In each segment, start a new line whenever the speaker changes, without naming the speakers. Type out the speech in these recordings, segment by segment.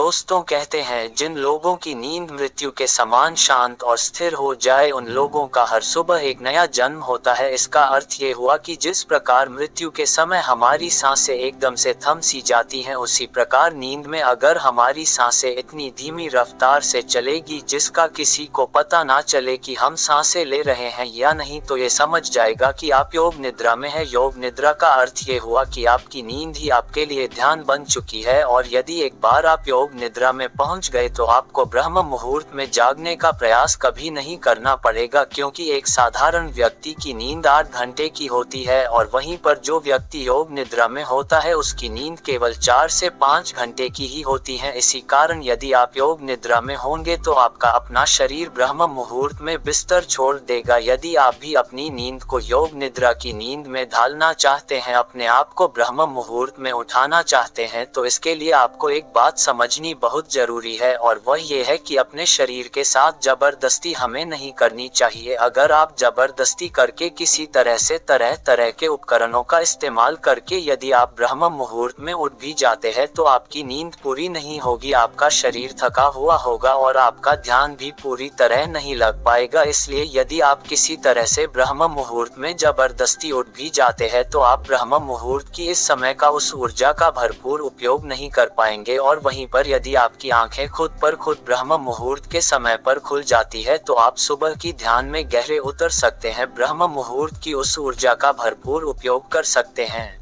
दोस्तों कहते हैं जिन लोगों की नींद मृत्यु के समान शांत और स्थिर हो जाए उन लोगों का हर सुबह एक नया जन्म होता है। इसका अर्थ ये हुआ कि जिस प्रकार मृत्यु के समय हमारी सांसें एकदम से थम सी जाती हैं, उसी प्रकार नींद में अगर हमारी सांसें इतनी धीमी रफ्तार से चलेगी जिसका किसी को पता ना चले कि हम सांसें ले रहे हैं या नहीं, तो ये समझ जाएगा कि आप योग निद्रा में है। योग निद्रा का अर्थ ये हुआ कि आपकी नींद ही आपके लिए ध्यान बन चुकी है, और यदि एक बार आप योग निद्रा में पहुंच गए तो आपको ब्रह्म मुहूर्त में जागने का प्रयास कभी नहीं करना पड़ेगा, क्योंकि एक साधारण व्यक्ति की नींद 8 घंटे की होती है और वहीं पर जो व्यक्ति योग निद्रा में होता है उसकी नींद केवल 4 से 5 घंटे की ही होती है। इसी कारण यदि आप योग निद्रा में होंगे तो आपका अपना शरीर ब्रह्म मुहूर्त में बिस्तर छोड़ देगा। यदि आप भी अपनी नींद को योग निद्रा की नींद में ढालना चाहते हैं, अपने आप को ब्रह्म मुहूर्त में उठाना चाहते हैं, तो इसके लिए आपको एक बात समझनी बहुत जरूरी है, और वह ये है कि अपने शरीर के साथ जबरदस्ती हमें नहीं करनी चाहिए। अगर आप जबरदस्ती करके किसी तरह से तरह तरह के उपकरणों का इस्तेमाल करके यदि आप ब्रह्म मुहूर्त में उठ भी जाते हैं तो आपकी नींद पूरी नहीं होगी, आपका शरीर थका हुआ होगा और आपका ध्यान भी पूरी तरह नहीं लग पाएगा। इसलिए यदि आप किसी तरह से ब्रह्म मुहूर्त में जबरदस्ती उठ भी जाते हैं तो आप ब्रह्म मुहूर्त की इस समय का उस ऊर्जा का भरपूर उपयोग नहीं कर पाएंगे। और वहीं पर यदि आपकी आंखें खुद पर खुद ब्रह्म मुहूर्त के समय पर खुल जाती है तो आप सुबह की ध्यान में गहरे उतर सकते हैं, ब्रह्म मुहूर्त की उस ऊर्जा का भरपूर उपयोग कर सकते हैं।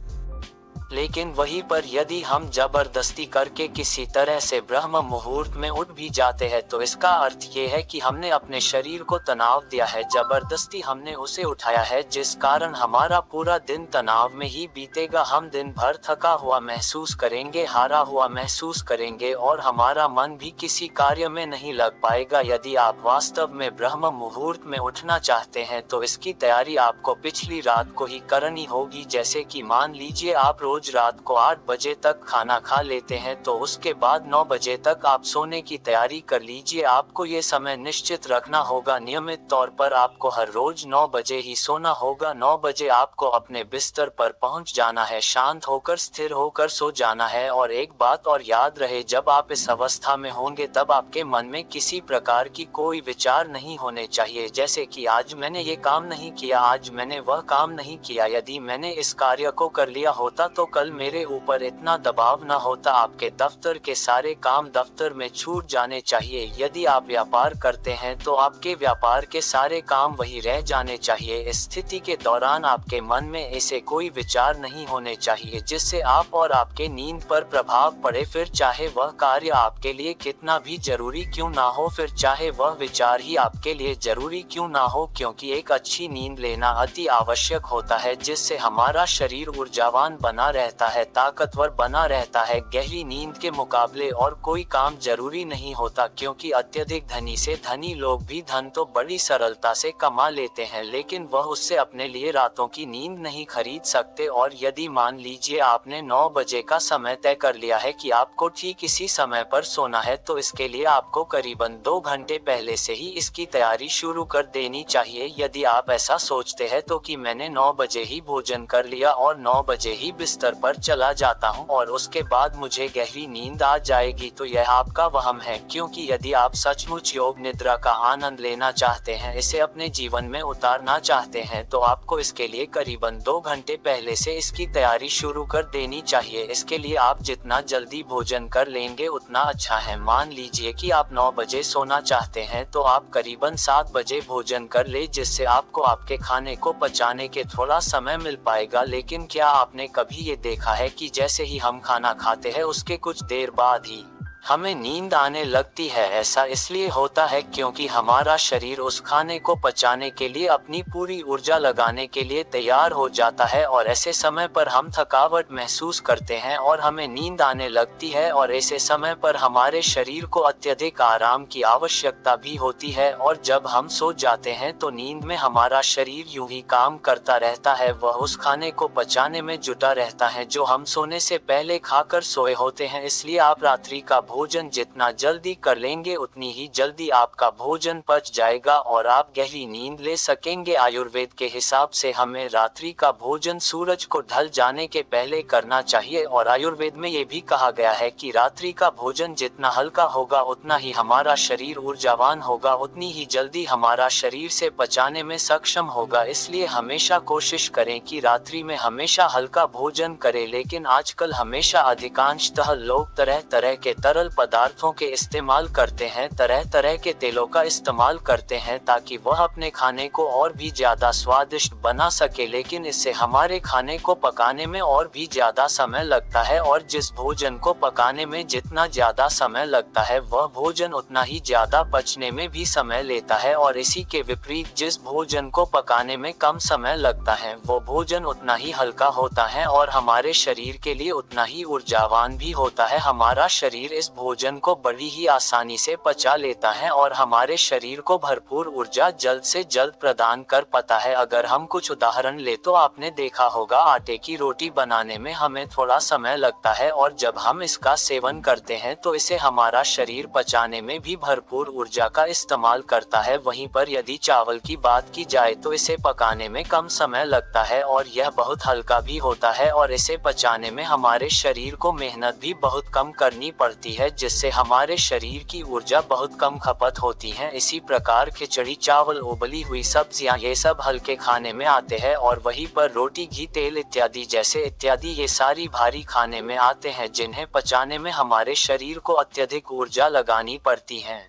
लेकिन वहीं पर यदि हम जबरदस्ती करके किसी तरह से ब्रह्म मुहूर्त में उठ भी जाते हैं तो इसका अर्थ ये है कि हमने अपने शरीर को तनाव दिया है, जबरदस्ती हमने उसे उठाया है, जिस कारण हमारा पूरा दिन तनाव में ही बीतेगा। हम दिन भर थका हुआ महसूस करेंगे, हारा हुआ महसूस करेंगे और हमारा मन भी किसी कार्य में नहीं लग पाएगा। यदि आप वास्तव में ब्रह्म मुहूर्त में उठना चाहते हैं तो इसकी तैयारी आपको पिछली रात को ही करनी होगी। जैसे कि मान लीजिए आप रोज रात को 8 बजे तक खाना खा लेते हैं तो उसके बाद 9 बजे तक आप सोने की तैयारी कर लीजिए। आपको ये समय निश्चित रखना होगा, नियमित तौर पर आपको हर रोज 9 बजे ही सोना होगा। 9 बजे आपको अपने बिस्तर पर पहुंच जाना है, शांत होकर स्थिर होकर सो जाना है। और एक बात और याद रहे, जब आप इस अवस्था में होंगे तब आपके मन में किसी प्रकार की कोई विचार नहीं होने चाहिए, जैसे कि आज मैंने ये काम नहीं किया, आज मैंने वह काम नहीं किया, यदि मैंने इस कार्य को कर लिया होता तो कल मेरे ऊपर इतना दबाव न होता। आपके दफ्तर के सारे काम दफ्तर में छूट जाने चाहिए। यदि आप व्यापार करते हैं तो आपके व्यापार के सारे काम वही रह जाने चाहिए। इस स्थिति के दौरान आपके मन में ऐसे कोई विचार नहीं होने चाहिए जिससे आप और आपके नींद पर प्रभाव पड़े, फिर चाहे वह कार्य आपके लिए कितना भी जरूरी क्यों ना हो, फिर चाहे वह विचार ही आपके लिए जरूरी क्यों ना हो, क्योंकि एक अच्छी नींद लेना अति आवश्यक होता है, जिससे हमारा शरीर ऊर्जावान बना रहता है, ताकतवर बना रहता है। गहरी नींद के मुकाबले और कोई काम जरूरी नहीं होता, क्योंकि अत्यधिक धनी से धनी लोग भी धन तो बड़ी सरलता से कमा लेते हैं, लेकिन वह उससे अपने लिए रातों की नींद नहीं खरीद सकते। और यदि मान लीजिए आपने 9 बजे का समय तय कर लिया है कि आपको ठीक इसी समय पर सोना है, तो इसके लिए आपको करीबन 2 घंटे पहले से ही इसकी तैयारी शुरू कर देनी चाहिए। यदि आप ऐसा सोचते हैं तो कि मैंने 9 बजे ही भोजन कर लिया और 9 बजे ही बिस्तर पर चला जाता हूं और उसके बाद मुझे गहरी नींद आ जाएगी, तो यह आपका वहम है। क्योंकि यदि आप सचमुच योग निद्रा का आनंद लेना चाहते हैं, इसे अपने जीवन में उतारना चाहते हैं, तो आपको इसके लिए करीबन 2 घंटे पहले से इसकी तैयारी शुरू कर देनी चाहिए। इसके लिए आप जितना जल्दी भोजन कर लेंगे उतना अच्छा है। मान लीजिए कि आप 9 बजे सोना चाहते हैं तो आप करीबन 7 बजे भोजन कर ले, जिससे आपको आपके खाने को पचाने के थोड़ा समय मिल पाएगा। लेकिन क्या आपने कभी ये देखा है कि जैसे ही हम खाना खाते हैं उसके कुछ देर बाद ही हमें नींद आने लगती है? ऐसा इसलिए होता है क्योंकि हमारा शरीर उस खाने को पचाने के लिए अपनी पूरी ऊर्जा लगाने के लिए तैयार हो जाता है, और ऐसे समय पर हम थकावट महसूस करते हैं और हमें नींद आने लगती है। और ऐसे समय पर हमारे शरीर को अत्यधिक आराम की आवश्यकता भी होती है, और जब हम सो जाते हैं तो नींद में हमारा शरीर यूं ही काम करता रहता है, वह उस खाने को पचाने में जुटा रहता है जो हम सोने से पहले खाकर सोए होते हैं। इसलिए आप रात्रि का भोजन जितना जल्दी कर लेंगे उतनी ही जल्दी आपका भोजन पच जाएगा और आप गहरी नींद ले सकेंगे। आयुर्वेद के हिसाब से हमें रात्रि का भोजन सूरज को ढल जाने के पहले करना चाहिए और आयुर्वेद में ये भी कहा गया है कि रात्रि का भोजन जितना हल्का होगा उतना ही हमारा शरीर ऊर्जावान होगा, उतनी ही जल्दी हमारा शरीर से पचाने में सक्षम होगा। इसलिए हमेशा कोशिश करें कि रात्रि में हमेशा हल्का भोजन करें। लेकिन आजकल हमेशा अधिकांशतः लोग तरह तरह के तरल पदार्थों के इस्तेमाल करते हैं, तरह तरह के तेलों का इस्तेमाल करते हैं ताकि वह अपने खाने को और भी ज्यादा स्वादिष्ट बना सके। लेकिन इससे हमारे खाने को पकाने में और भी ज्यादा समय लगता है और जिस भोजन को पकाने में जितना ज्यादा समय लगता है वह भोजन उतना ही ज्यादा पचने में भी समय लेता है और इसी के विपरीत जिस भोजन को पकाने में कम समय लगता है वो भोजन उतना ही हल्का होता है और हमारे शरीर के लिए उतना ही ऊर्जावान भी होता है। हमारा शरीर इस भोजन को बड़ी ही आसानी से पचा लेता है और हमारे शरीर को भरपूर ऊर्जा जल्द से जल्द प्रदान कर पाता है। अगर हम कुछ उदाहरण ले तो आपने देखा होगा आटे की रोटी बनाने में हमें थोड़ा समय लगता है और जब हम इसका सेवन करते हैं तो इसे हमारा शरीर पचाने में भी भरपूर ऊर्जा का इस्तेमाल करता है। वहीं पर यदि चावल की बात की जाए तो इसे पकाने में कम समय लगता है और यह बहुत हल्का भी होता है और इसे पचाने में हमारे शरीर को मेहनत भी बहुत कम करनी पड़ती है, जिससे हमारे शरीर की ऊर्जा बहुत कम खपत होती है। इसी प्रकार खिचड़ी, चावल, उबली हुई सब्जियां ये सब हल्के खाने में आते हैं और वहीं पर रोटी, घी, तेल इत्यादि जैसे इत्यादि ये सारी भारी खाने में आते हैं जिन्हें पचाने में हमारे शरीर को अत्यधिक ऊर्जा लगानी पड़ती है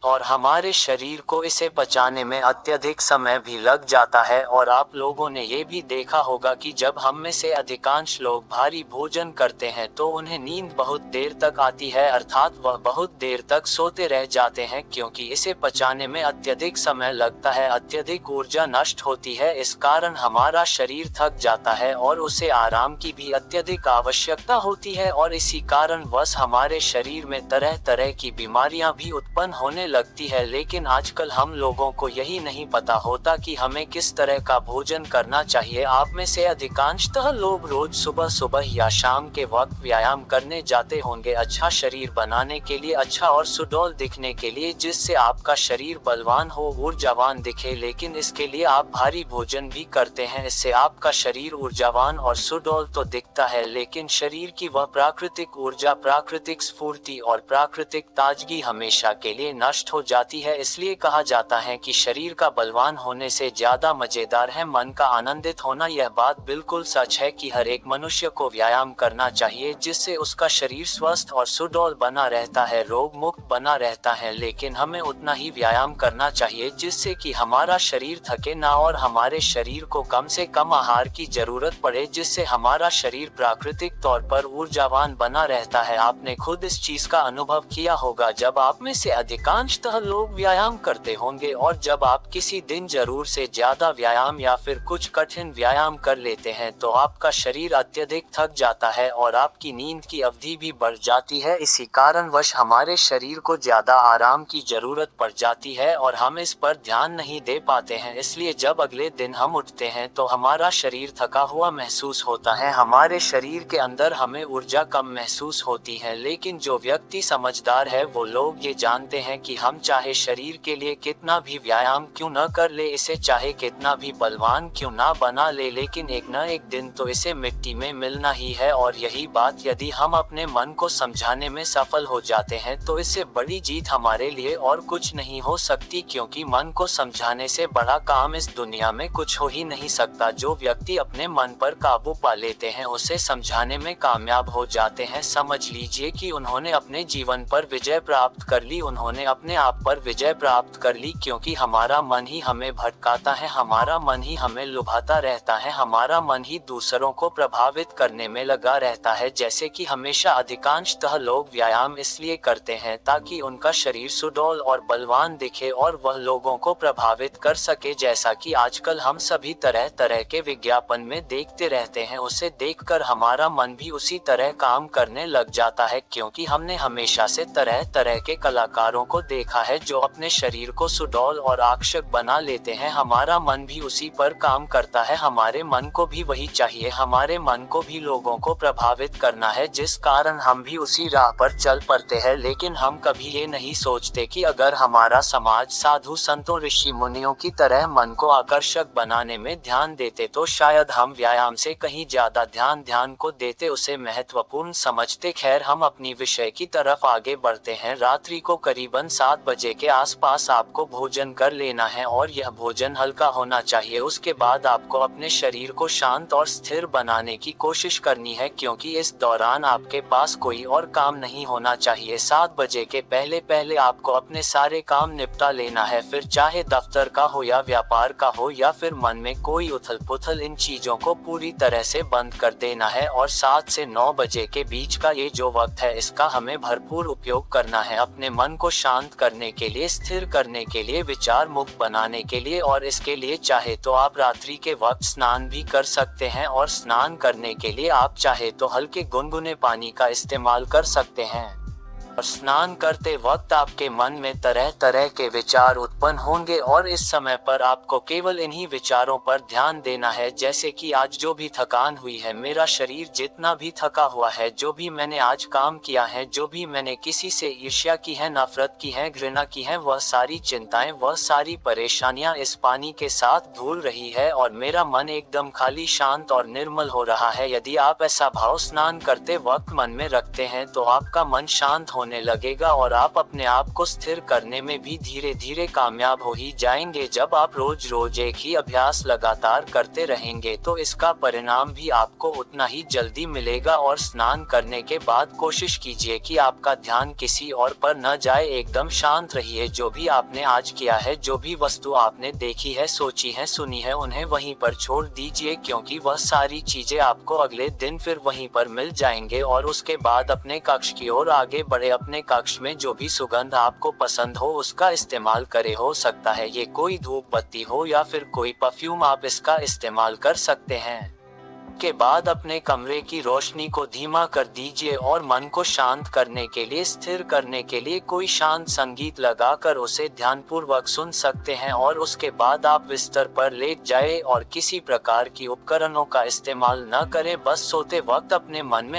और हमारे शरीर को इसे पचाने में अत्यधिक समय भी लग जाता है। और आप लोगों ने ये भी देखा होगा कि जब हम में से अधिकांश लोग भारी भोजन करते हैं तो उन्हें नींद बहुत देर तक आती है, अर्थात वह बहुत देर तक सोते रह जाते हैं क्योंकि इसे पचाने में अत्यधिक समय लगता है, अत्यधिक ऊर्जा नष्ट होती है। इस कारण हमारा शरीर थक जाता है और उसे आराम की भी अत्यधिक आवश्यकता होती है और इसी कारण वश हमारे शरीर में तरह तरह की बीमारियां भी उत्पन्न होने लगती है। लेकिन आजकल हम लोगों को यही नहीं पता होता कि हमें किस तरह का भोजन करना चाहिए। आप में से अधिकांशतः लोग रोज सुबह सुबह या शाम के वक्त व्यायाम करने जाते होंगे, अच्छा शरीर बनाने के लिए, अच्छा और सुडौल दिखने के लिए, जिससे आपका शरीर बलवान हो, ऊर्जावान दिखे। लेकिन इसके लिए आप भारी भोजन भी करते हैं, इससे आपका शरीर ऊर्जावान और सुडौल तो दिखता है लेकिन शरीर की वह प्राकृतिक ऊर्जा, प्राकृतिक स्फूर्ति और प्राकृतिक ताजगी हमेशा के लिए नष्ट हो जाती है। इसलिए कहा जाता है कि शरीर का बलवान होने से ज्यादा मजेदार है मन का आनंदित होना। यह बात बिल्कुल सच है कि हर एक मनुष्य को व्यायाम करना चाहिए जिससे उसका शरीर स्वस्थ और सुडौल बना रहता है, रोग मुक्त बना रहता है। लेकिन हमें उतना ही व्यायाम करना चाहिए जिससे कि हमारा शरीर थके ना और हमारे शरीर को कम से कम आहार की जरूरत पड़े, जिससे हमारा शरीर प्राकृतिक तौर पर ऊर्जावान बना रहता है। आपने खुद इस चीज का अनुभव किया होगा जब आप में से अधिकांशतः लोग व्यायाम करते होंगे और जब आप किसी दिन जरूर से ज्यादा व्यायाम या फिर कुछ कठिन व्यायाम कर लेते हैं तो आपका शरीर अत्यधिक थक जाता है और आपकी नींद की अवधि भी बढ़ जाती है। इसी कारणवश हमारे शरीर को ज्यादा आराम की जरूरत पड़ जाती है और हम इस पर ध्यान नहीं दे पाते हैं। इसलिए जब अगले दिन हम उठते हैं तो हमारा शरीर थका हुआ महसूस होता है, हमारे शरीर के अंदर हमें ऊर्जा कम महसूस होती है। लेकिन जो व्यक्ति समझदार है वो लोग ये जानते हैं कि हम चाहे शरीर के लिए कितना भी व्यायाम क्यों न कर ले, इसे चाहे कितना भी बलवान क्यों ना बना ले, लेकिन एक न एक दिन तो इसे मिट्टी में मिलना ही है। और यही बात यदि हम अपने मन को समझाने में सफल हो जाते हैं तो इससे बड़ी जीत हमारे लिए और कुछ नहीं हो सकती, क्योंकि मन को समझाने से बड़ा काम इस दुनिया में कुछ हो ही नहीं सकता। जो व्यक्ति अपने मन पर काबू पा लेते हैं उसे समझाने में कामयाब हो जाते हैं। समझ लीजिए कि उन्होंने अपने जीवन पर विजय प्राप्त कर ली, उन्होंने अपने आप पर विजय प्राप्त कर ली, क्योंकि हमारा मन ही हमें भटकाता है, हमारा मन ही हमें लुभाता रहता है, हमारा मन ही दूसरों को प्रभावित करने में लगा रहता है। जैसे कि हमेशा अधिकांशतः लोग व्यायाम इसलिए करते हैं ताकि उनका शरीर सुडौल और बलवान दिखे और वह लोगों को प्रभावित कर सके। जैसा कि आजकल हम सभी तरह तरह के विज्ञापन में देखते रहते हैं, उसे देखकर हमारा मन भी उसी तरह काम करने लग जाता है, क्योंकि हमने हमेशा से तरह तरह के कलाकारों को देखा है जो अपने शरीर को सुडौल और आकर्षक बना लेते हैं, हमारा मन भी उसी पर काम करता है। हमारे मन को भी वही चाहिए, हमारे मन को भी लोगों को प्रभावित करना है, जिस कारण हम भी उसी राह पर चल पड़ते हैं। लेकिन हम कभी ये नहीं सोचते कि अगर हमारा समाज साधु संतों ऋषि मुनियों की तरह मन को आकर्षक बनाने में ध्यान देते तो शायद हम व्यायाम से कहीं ज्यादा ध्यान को देते, उसे महत्वपूर्ण समझते। खैर, हम अपनी विषय की तरफ आगे बढ़ते हैं। रात्रि को करीबन 7 बजे के आसपास आपको भोजन कर लेना है और यह भोजन हल्का होना चाहिए। उसके बाद आपको अपने शरीर को शांत और स्थिर बनाने की कोशिश करनी है, क्योंकि इस दौरान आपके पास कोई और काम नहीं होना चाहिए। 7 बजे के पहले पहले आपको अपने सारे काम निपटा लेना है, फिर चाहे दफ्तर का हो या व्यापार का हो या फिर मन में कोई उथल पुथल, इन चीजों को पूरी तरह से बंद कर देना है। और 7 से 9 बजे के बीच का ये जो वक्त है, इसका हमें भरपूर उपयोग करना है अपने मन को शांत करने के लिए, स्थिर करने के लिए, विचार मुक्त बनाने के लिए। और इसके लिए चाहे तो आप रात्रि के वक्त स्नान भी कर सकते हैं, और स्नान करने के लिए आप चाहे तो हल्के गुनगुने पानी का इस्तेमाल कर सकते हैं। और स्नान करते वक्त आपके मन में तरह तरह के विचार उत्पन्न होंगे, और इस समय पर आपको केवल इन्हीं विचारों पर ध्यान देना है, जैसे कि आज जो भी थकान हुई है, मेरा शरीर जितना भी थका हुआ है, जो भी मैंने आज काम किया है, जो भी मैंने किसी से ईर्ष्या की है, नफरत की है, घृणा की है, वह सारी चिंताएं, वह सारी परेशानियां इस पानी के साथ धुल रही है और मेरा मन एकदम खाली, शांत और निर्मल हो रहा है। यदि आप ऐसा भाव स्नान करते वक्त मन में रखते हैं तो आपका मन शांत होने लगेगा और आप अपने आप को स्थिर करने में भी धीरे धीरे कामयाब हो ही जाएंगे। जब आप रोज रोज एक ही अभ्यास लगातार करते रहेंगे तो इसका परिणाम भी आपको उतना ही जल्दी मिलेगा। और स्नान करने के बाद कोशिश कीजिए कि आपका ध्यान किसी और पर न जाए, एकदम शांत रहिए। जो भी आपने आज किया है, जो भी वस्तु आपने देखी है, सोची है, सुनी है, उन्हें वहीं पर छोड़ दीजिए, क्योंकि वह सारी चीजें आपको अगले दिन फिर वहीं पर मिल जाएंगे। और उसके बाद अपने कक्ष की ओर आगे बढ़े। अपने कक्ष में जो भी सुगंध आपको पसंद हो उसका इस्तेमाल करें। हो सकता है ये कोई धूप बत्ती हो या फिर कोई परफ्यूम, आप इसका इस्तेमाल कर सकते हैं। के बाद अपने कमरे की रोशनी को धीमा कर दीजिए और मन को शांत करने के लिए, स्थिर करने के लिए कोई शांत संगीत लगाकर उसे ध्यानपूर्वक सुन सकते हैं। और उसके बाद आप बिस्तर पर लेट जाए और किसी प्रकार की उपकरणों का इस्तेमाल न करें। बस सोते वक्त अपने मन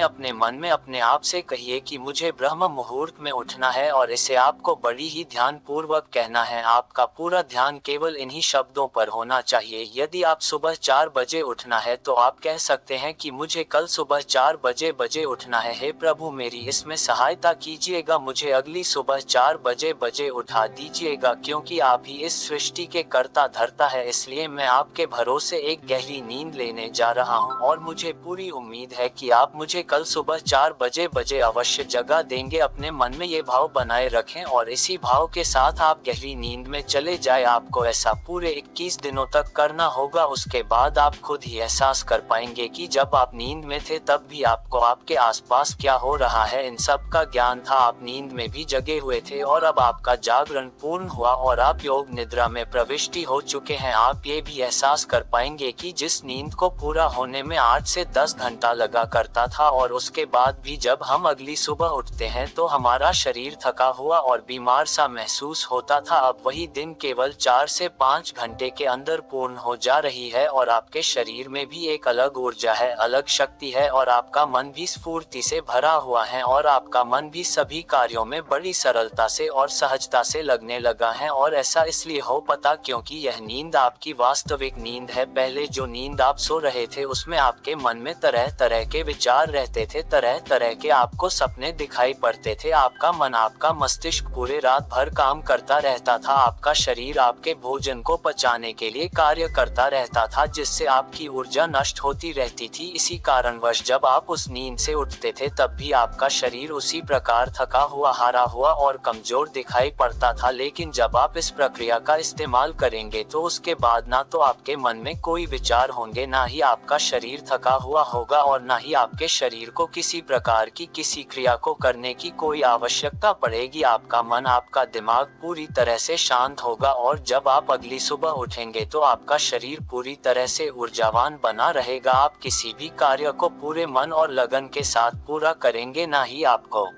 में अपने आप से कहिए कि मुझे ब्रह्म मुहूर्त में उठना है, और इसे आपको बड़ी ही ध्यानपूर्वक कहना है। आपका पूरा ध्यान केवल इन्हीं शब्दों पर होना चाहिए। यदि आप सुबह 4 बजे उठना है तो आप कह सकते हैं कि मुझे कल सुबह 4 बजे उठना है। हे प्रभु, मेरी इसमें सहायता कीजिएगा, मुझे अगली सुबह 4 बजे उठा दीजिएगा, क्योंकि आप ही इस सृष्टि के कर्ता धर्ता है। इसलिए मैं आपके भरोसे एक गहरी नींद लेने जा रहा हूं और मुझे पूरी उम्मीद है कि आप मुझे कल सुबह 4 बजे अवश्य जगा देंगे। अपने मन में ये भाव बनाए रखें और इसी भाव के साथ आप गहरी नींद में चले जाए। आपको ऐसा पूरे 21 दिनों तक करना होगा। उसके बाद आप खुद ही एहसास कर पाएंगे कि जब आप नींद में थे तब भी आपको आपके आसपास क्या हो रहा है, इन सब का ज्ञान था। आप नींद में भी जगे हुए थे और अब आपका जागरण पूर्ण हुआ और आप योग निद्रा में प्रविष्टि हो चुके हैं। आप ये भी एहसास कर पाएंगे कि जिस नींद को पूरा होने में 8 से 10 घंटा लगा करता था, और उसके बाद भी जब हम अगली सुबह उठते हैं तो हमारा शरीर थका हुआ और बीमार सा महसूस होता था, अब वही दिन केवल 4 से 5 घंटे के अंदर पूर्ण हो जा रही है। और आपके शरीर में भी एक अलग ऊर्जा है, अलग शक्ति है, और आपका मन भी स्फूर्ति से भरा हुआ है, और आपका मन भी सभी कार्यों में बड़ी सरलता से और सहजता से लगने लगा है। और ऐसा इसलिए हो पता क्योंकि यह नींद आपकी वास्तविक नींद है। पहले जो नींद आप सो रहे थे उसमें आपके मन में तरह तरह के विचार रहते थे, तरह तरह के आपको सपने दिखाई पड़ते थे। आपका मन, आपका मस्तिष्क पूरे रात भर काम करता रहता था। आपका शरीर आपके भोजन को पचाने के लिए कार्य करता रहता था, जिससे आपकी ऊर्जा नष्ट होती रहती थी। इसी कारणवश जब आप उस नींद से उठते थे तब भी आपका शरीर उसी प्रकार थका हुआ, हारा हुआ और कमजोर दिखाई पड़ता था। लेकिन जब आप इस प्रक्रिया का इस्तेमाल करेंगे तो उसके बाद ना तो आपके मन में कोई विचार होंगे, ना ही आपका शरीर थका हुआ होगा, और ना ही आपके शरीर को किसी प्रकार की किसी क्रिया को करने की कोई आवश्यकता पड़ेगी। आपका मन, आपका दिमाग पूरी तरह से शांत होगा, और जब आप अगली सुबह उठेंगे तो आपका शरीर पूरी तरह से ऊर्जावान बना रहेगा। आप किसी भी कार्य को पूरे मन और लगन के साथ पूरा करेंगे, ना ही आपको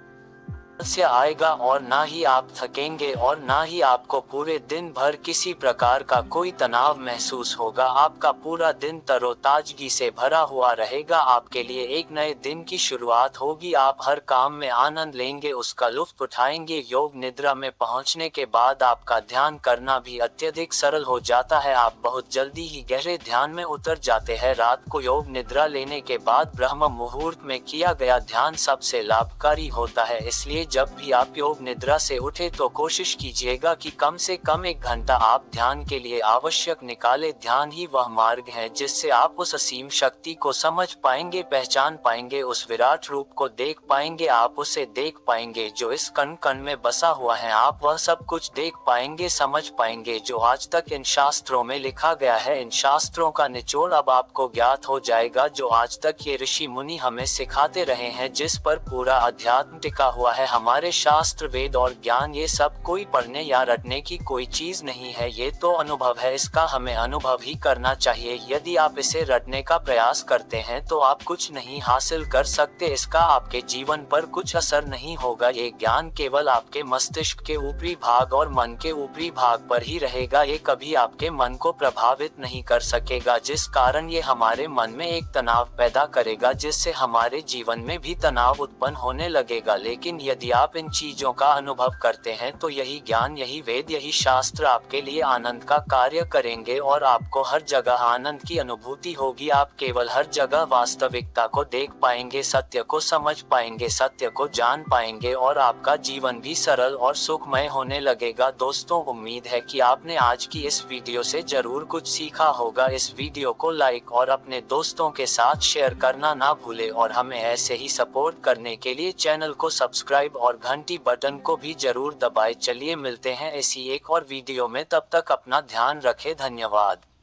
से आएगा और ना ही आप थकेंगे और ना ही आपको पूरे दिन भर किसी प्रकार का कोई तनाव महसूस होगा। आपका पूरा दिन तरोताजगी से भरा हुआ रहेगा। आपके लिए एक नए दिन की शुरुआत होगी। आप हर काम में आनंद लेंगे, उसका लुत्फ उठाएंगे। योग निद्रा में पहुंचने के बाद आपका ध्यान करना भी अत्यधिक सरल हो जाता है। आप बहुत जल्दी ही गहरे ध्यान में उतर जाते हैं। रात को योग निद्रा लेने के बाद ब्रह्म मुहूर्त में किया गया ध्यान सबसे लाभकारी होता है। इसलिए जब भी आप योग निद्रा से उठे तो कोशिश कीजिएगा कि कम से कम 1 घंटा आप ध्यान के लिए आवश्यक निकाले। ध्यान ही वह मार्ग है जिससे आप उस असीम शक्ति को समझ पाएंगे, पहचान पाएंगे, उस विराट रूप को देख पाएंगे। आप उसे देख पाएंगे जो इस कण कण में बसा हुआ है। आप वह सब कुछ देख पाएंगे, समझ पाएंगे जो आज तक इन शास्त्रों में लिखा गया है। इन शास्त्रों का निचोड़ अब आपको ज्ञात हो जाएगा जो आज तक ये ऋषि मुनि हमें सिखाते रहे हैं, जिस पर पूरा अध्यात्म टिका हुआ है। हमारे शास्त्र, वेद और ज्ञान ये सब कोई पढ़ने या रटने की कोई चीज नहीं है, ये तो अनुभव है। इसका हमें अनुभव ही करना चाहिए। यदि आप इसे रटने का प्रयास करते हैं तो आप कुछ नहीं हासिल कर सकते। इसका आपके जीवन पर कुछ असर नहीं होगा। ये ज्ञान केवल आपके मस्तिष्क के ऊपरी भाग और मन के ऊपरी भाग पर ही रहेगा। ये कभी आपके मन को प्रभावित नहीं कर सकेगा, जिस कारण ये हमारे मन में एक तनाव पैदा करेगा, जिससे हमारे जीवन में भी तनाव उत्पन्न होने लगेगा। लेकिन यदि आप इन चीजों का अनुभव करते हैं तो यही ज्ञान, यही वेद, यही शास्त्र आपके लिए आनंद का कार्य करेंगे और आपको हर जगह आनंद की अनुभूति होगी। आप केवल हर जगह वास्तविकता को देख पाएंगे, सत्य को समझ पाएंगे, सत्य को जान पाएंगे और आपका जीवन भी सरल और सुखमय होने लगेगा। दोस्तों, उम्मीद है कि आपने आज की इस वीडियो से जरूर कुछ सीखा होगा। इस वीडियो को लाइक और अपने दोस्तों के साथ शेयर करना ना भूले और हमें ऐसे ही सपोर्ट करने के लिए चैनल को सब्सक्राइब और घंटी बटन को भी जरूर दबाएं। चलिए मिलते हैं ऐसी एक और वीडियो में, तब तक अपना ध्यान रखें। धन्यवाद।